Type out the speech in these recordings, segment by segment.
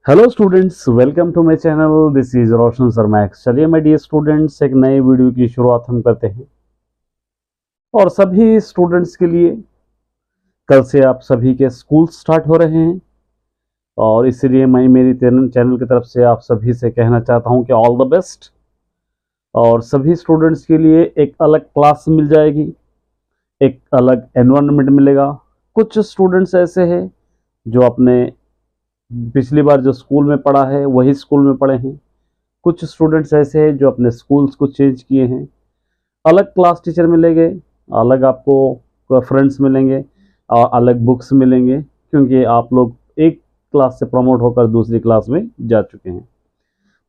Hello students, welcome to my channel. This is Roshan Sharma. चलिए my dear students, एक नए video की शुरुआत हम करते हैं। और सभी स्टूडेंट्स के लिए कल से आप सभी के स्कूल स्टार्ट हो रहे हैं, और इसलिए मैं मेरी चैनल की तरफ से आप सभी से कहना चाहता हूं कि ऑल द बेस्ट। और सभी स्टूडेंट्स के लिए एक अलग क्लास मिल जाएगी, एक अलग एनवायरनमेंट मिलेगा। कुछ स्टूडेंट्स ऐसे हैं जो अपने पिछली बार जो स्कूल में पढ़ा है वही स्कूल में पढ़े हैं। कुछ स्टूडेंट्स ऐसे हैं जो अपने स्कूल्स को चेंज किए हैं। अलग क्लास टीचर मिलेंगे, अलग आपको फ्रेंड्स मिलेंगे और अलग बुक्स मिलेंगे, क्योंकि आप लोग एक क्लास से प्रमोट होकर दूसरी क्लास में जा चुके हैं।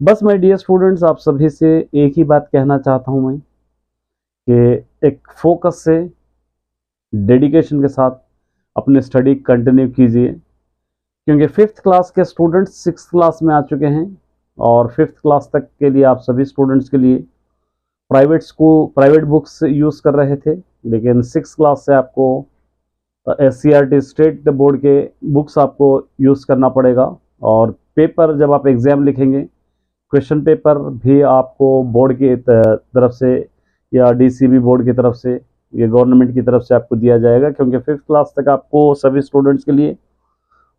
बस माय डियर स्टूडेंट्स, आप सभी से एक ही बात कहना चाहता हूं मैं कि एक फोकस से, डेडिकेशन के साथ अपने स्टडी कंटिन्यू कीजिए, क्योंकि फिफ्थ क्लास के स्टूडेंट्स सिक्स क्लास में आ चुके हैं। और फिफ्थ क्लास तक के लिए आप सभी स्टूडेंट्स के लिए प्राइवेट बुक्स यूज़ कर रहे थे, लेकिन सिक्स क्लास से आपको SCERT स्टेट बोर्ड के बुक्स आपको यूज़ करना पड़ेगा। और पेपर जब आप एग्ज़ाम लिखेंगे, क्वेश्चन पेपर भी आपको बोर्ड की तरफ से या DCB बोर्ड की तरफ से या गवर्नमेंट की तरफ से आपको दिया जाएगा, क्योंकि फिफ्थ क्लास तक आपको सभी स्टूडेंट्स के लिए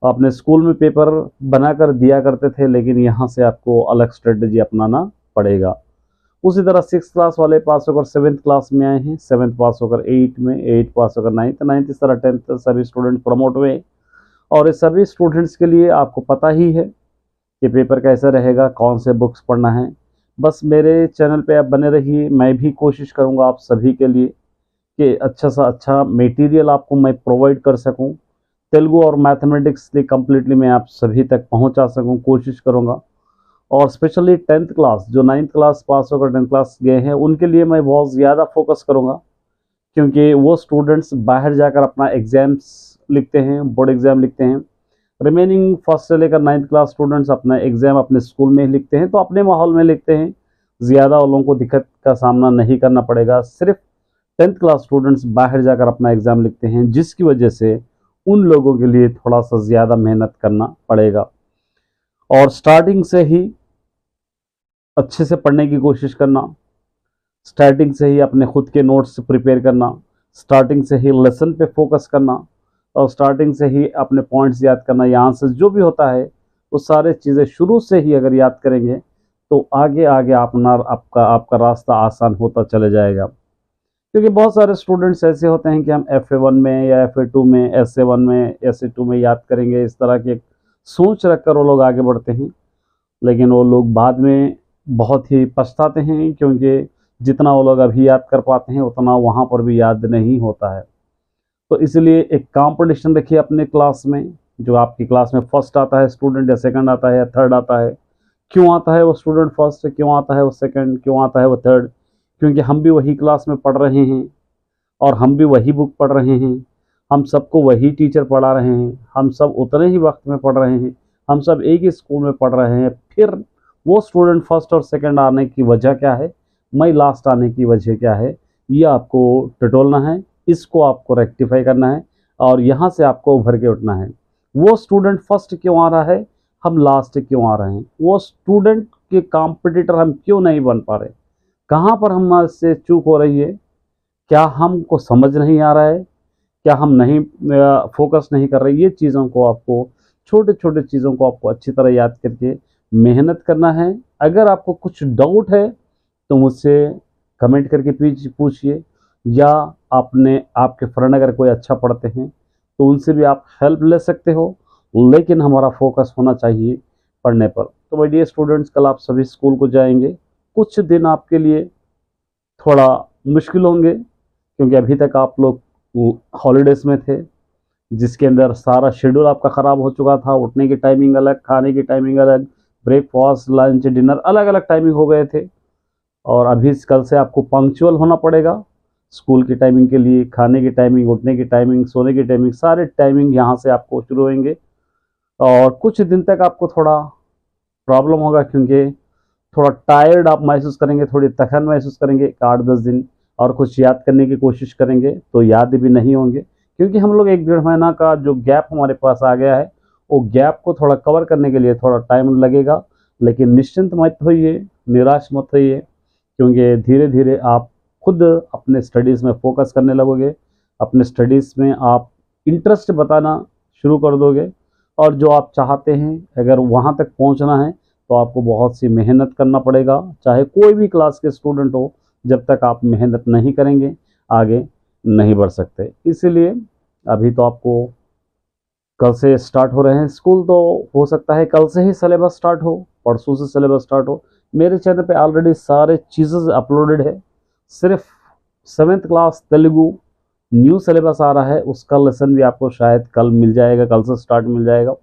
अपने स्कूल में पेपर बनाकर दिया करते थे, लेकिन यहाँ से आपको अलग स्ट्रेटजी अपनाना पड़ेगा। उसी तरह सिक्स क्लास वाले पास होकर सेवन्थ क्लास में आए हैं, सेवन्थ पास होकर एट में, एट पास होकर नाइन्थ, नाइन्थ इस तरह टेंथ सभी स्टूडेंट प्रमोट हुए। और इस सभी स्टूडेंट्स के लिए आपको पता ही है कि पेपर कैसा रहेगा, कौन से बुक्स पढ़ना है। बस मेरे चैनल पे आप बने रहिए, मैं भी कोशिश करूँगा आप सभी के लिए कि अच्छा सा अच्छा मटेरियल आपको मैं प्रोवाइड कर सकूँ। तेलुगु और मैथमेटिक्स कम्प्लीटली मैं आप सभी तक पहुँचा सकूँ, कोशिश करूँगा। और स्पेशली टेंथ क्लास, जो नाइन्थ क्लास पास होकर टेंथ क्लास गए हैं, उनके लिए मैं बहुत ज़्यादा फोकस करूँगा, क्योंकि वो स्टूडेंट्स बाहर जाकर अपना एग्ज़ाम्स लिखते हैं, बोर्ड एग्ज़ाम लिखते हैं। रिमेनिंग फर्स्ट से लेकर नाइन्थ क्लास स्टूडेंट्स अपना एग्ज़ाम अपने स्कूल में ही लिखते हैं, तो अपने माहौल में लिखते हैं। ज़्यादा उन लोगों को दिक्कत का सामना नहीं करना पड़ेगा। सिर्फ टेंथ क्लास स्टूडेंट्स बाहर जाकर अपना एग्ज़ाम लिखते हैं, जिसकी वजह से उन लोगों के लिए थोड़ा सा ज़्यादा मेहनत करना पड़ेगा। और स्टार्टिंग से ही अच्छे से पढ़ने की कोशिश करना, स्टार्टिंग से ही अपने खुद के नोट्स प्रिपेयर करना, स्टार्टिंग से ही लेसन पे फोकस करना, और स्टार्टिंग से ही अपने पॉइंट्स याद करना। यहाँ से जो भी होता है वो सारे चीज़ें शुरू से ही अगर याद करेंगे तो आगे आगे आपका आपका रास्ता आसान होता चले जाएगा। क्योंकि बहुत सारे स्टूडेंट्स ऐसे होते हैं कि हम FA1 में या FA2 में, SA1 में, SA2 में याद करेंगे, इस तरह की सोच रखकर वो लोग आगे बढ़ते हैं, लेकिन वो लोग बाद में बहुत ही पछताते हैं, क्योंकि जितना वो लोग अभी याद कर पाते हैं उतना वहाँ पर भी याद नहीं होता है। तो इसलिए एक कंपटीशन रखिए अपने क्लास में। जो आपकी क्लास में फर्स्ट आता है स्टूडेंट, या सेकंड आता है या थर्ड आता है, क्यों आता है वो स्टूडेंट फर्स्ट, क्यों आता है वो सेकंड, क्यों आता है वो थर्ड? क्योंकि हम भी वही क्लास में पढ़ रहे हैं, और हम भी वही बुक पढ़ रहे हैं, हम सबको वही टीचर पढ़ा रहे हैं, हम सब उतने ही वक्त में पढ़ रहे हैं, हम सब एक ही स्कूल में पढ़ रहे हैं। फिर वो स्टूडेंट फर्स्ट और सेकंड आने की वजह क्या है, मैं लास्ट आने की वजह क्या है, ये आपको टटोलना है, इसको आपको रेक्टिफाई करना है, और यहाँ से आपको उभर के उठना है। वो स्टूडेंट फर्स्ट क्यों आ रहा है, हम लास्ट क्यों आ रहे हैं, वो स्टूडेंट के कॉम्पिटिटर हम क्यों नहीं बन पा रहे, कहाँ पर हमसे चूक हो रही है, क्या हमको समझ नहीं आ रहा है, क्या हम नहीं फोकस नहीं कर रहे। ये चीज़ों को आपको, छोटे छोटे चीज़ों को आपको अच्छी तरह याद करके मेहनत करना है। अगर आपको कुछ डाउट है तो मुझसे कमेंट करके पूछिए, या आपके फ्रेंड अगर कोई अच्छा पढ़ते हैं तो उनसे भी आप हेल्प ले सकते हो, लेकिन हमारा फोकस होना चाहिए पढ़ने पर। तो माय डियर स्टूडेंट्स, कल आप सभी स्कूल को जाएंगे। कुछ दिन आपके लिए थोड़ा मुश्किल होंगे, क्योंकि अभी तक आप लोग हॉलीडेज़ में थे, जिसके अंदर सारा शेड्यूल आपका ख़राब हो चुका था। उठने की टाइमिंग अलग, खाने की टाइमिंग अलग, ब्रेकफास्ट, लंच, डिनर अलग अलग टाइमिंग हो गए थे। और अभी कल से आपको पंक्चुअल होना पड़ेगा स्कूल की टाइमिंग के लिए। खाने की टाइमिंग, उठने की टाइमिंग, सोने की टाइमिंग, सारे टाइमिंग यहाँ से आपको शुरू होंगे। और कुछ दिन तक आपको थोड़ा प्रॉब्लम होगा, क्योंकि थोड़ा टायर्ड आप महसूस करेंगे, थोड़ी थकान महसूस करेंगे 8-10 दिन। और कुछ याद करने की कोशिश करेंगे तो याद भी नहीं होंगे, क्योंकि हम लोग 1-1.5 महीना का जो गैप हमारे पास आ गया है, वो गैप को थोड़ा कवर करने के लिए थोड़ा टाइम लगेगा, लेकिन निश्चिंत मत होइए, निराश मत होइए, क्योंकि धीरे धीरे आप खुद अपने स्टडीज़ में फोकस करने लगोगे, अपने स्टडीज़ में आप इंटरेस्ट बताना शुरू कर दोगे, और जो आप चाहते हैं अगर वहाँ तक पहुँचना है तो आपको बहुत सी मेहनत करना पड़ेगा। चाहे कोई भी क्लास के स्टूडेंट हो, जब तक आप मेहनत नहीं करेंगे आगे नहीं बढ़ सकते। इसीलिए अभी तो आपको कल से स्टार्ट हो रहे हैं स्कूल, तो हो सकता है कल से ही सिलेबस स्टार्ट हो, परसों से सिलेबस स्टार्ट हो। मेरे चैनल पे ऑलरेडी सारे चीज़ें अपलोडेड है। सिर्फ 7th class Telugu new syllabus आ रहा है, उसका लेसन भी आपको शायद कल मिल जाएगा, कल से स्टार्ट मिल जाएगा,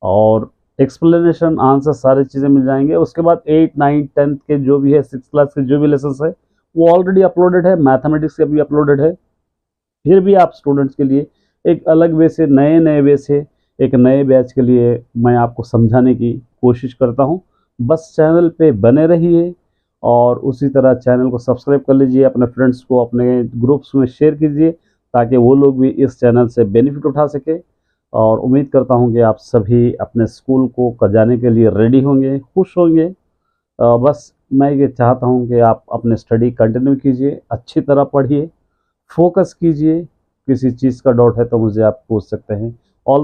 और एक्सप्लेनेशन आंसर सारी चीज़ें मिल जाएंगे। उसके बाद 8, 9, 10th के जो भी है, 6th क्लास के जो भी लेसन है वो ऑलरेडी अपलोडेड है, मैथमेटिक्स के भी अपलोडेड है। फिर भी आप स्टूडेंट्स के लिए एक अलग वे से, नए नए वे से, एक नए बैच के लिए मैं आपको समझाने की कोशिश करता हूँ। बस चैनल पे बने रहिए, और उसी तरह चैनल को सब्सक्राइब कर लीजिए, अपने फ्रेंड्स को अपने ग्रुप्स में शेयर कीजिए, ताकि वो लोग भी इस चैनल से बेनिफिट उठा सके। और उम्मीद करता हूँ कि आप सभी अपने स्कूल को जाने के लिए रेडी होंगे, खुश होंगे। बस मैं ये चाहता हूँ कि आप अपने स्टडी कंटिन्यू कीजिए, अच्छी तरह पढ़िए, फोकस कीजिए। किसी चीज़ का डाउट है तो मुझे आप पूछ सकते हैं। ऑल